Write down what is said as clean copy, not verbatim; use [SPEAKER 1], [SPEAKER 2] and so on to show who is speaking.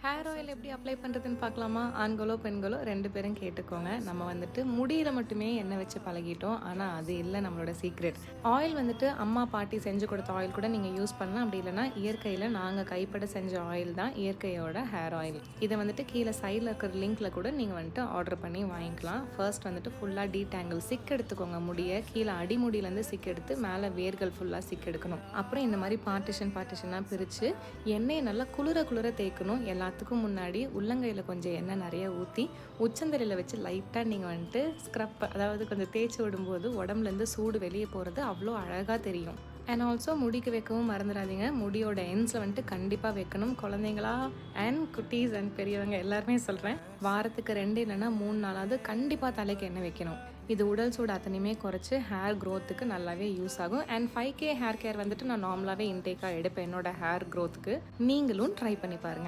[SPEAKER 1] Hair oil எப்படி apply பண்ணுறதுன்னு பார்க்கலாமா? ஆண்களோ பெண்களோ 2 பேரும் கேட்டுக்கோங்க. நம்ம வந்துட்டு முடியில மட்டுமே எண்ணெய் வச்சு பழகிட்டோம். ஆனால் அது இல்லை நம்மளோட சீக்ரெட். ஆயில் வந்துட்டு அம்மா பாட்டி செஞ்சு கொடுத்த ஆயில் கூட நீங்கள் யூஸ் பண்ணலாம். அப்படி இல்லைனா இயற்கையில் நாங்கள் கைப்பட செஞ்ச ஆயில் தான் இயற்கையோட ஹேர் ஆயில். இதை வந்துட்டு கீழே சைடில் இருக்கிற லிங்க்கில் கூட நீங்கள் வந்துட்டு ஆர்டர் பண்ணி வாங்கிக்கலாம். ஃபர்ஸ்ட் வந்துட்டு ஃபுல்லாக டீடாங்கிள் சிக் எடுத்துக்கோங்க. முடியை கீழே அடிமுடியிலேருந்து சிக் எடுத்து மேலே வேர்கள் ஃபுல்லாக சிக் எடுக்கணும். அப்புறம் இந்த மாதிரி பார்ட்டிஷனாக பிரித்து எண்ணெயை நல்லா குளிர தேய்க்கணும். எல்லாத்துக்கும் முன்னாடி உள்ளங்கையில் கொஞ்சம் எண்ணெய் நிறைய ஊற்றி உச்சந்தலையில் வச்சு லைட்டாக நீங்கள் வந்துட்டு ஸ்க்ரப், அதாவது கொஞ்சம் தேய்ச்சி விடும்போது உடம்புலேருந்து சூடு வெளியே போகிறது அவ்வளோ அழகாக தெரியும். அண்ட் ஆல்சோ முடிக்கு வைக்கவும் மறந்துடாதீங்க. முடியோட எண்ட்ஸில் வந்துட்டு கண்டிப்பாக வைக்கணும். குழந்தைங்களா அண்ட் குட்டீஸ் அண்ட் பெரியவங்க எல்லாருமே சொல்கிறேன், வாரத்துக்கு 2 இல்லைன்னா 3 நாளாவது கண்டிப்பாக தலைக்கு எண்ணெய் வைக்கணும். இது உடல் சூடு அத்தனையுமே குறைச்சி ஹேர் க்ரோத்துக்கு நல்லாவே யூஸ் ஆகும். அண்ட் 5K ஹேர் கேர் வந்துட்டு நான் நார்மலாகவே இன்டேக்காக எடுப்பேன் என்னோட ஹேர் க்ரோத்துக்கு. நீங்களும் ட்ரை பண்ணி பாருங்கள்.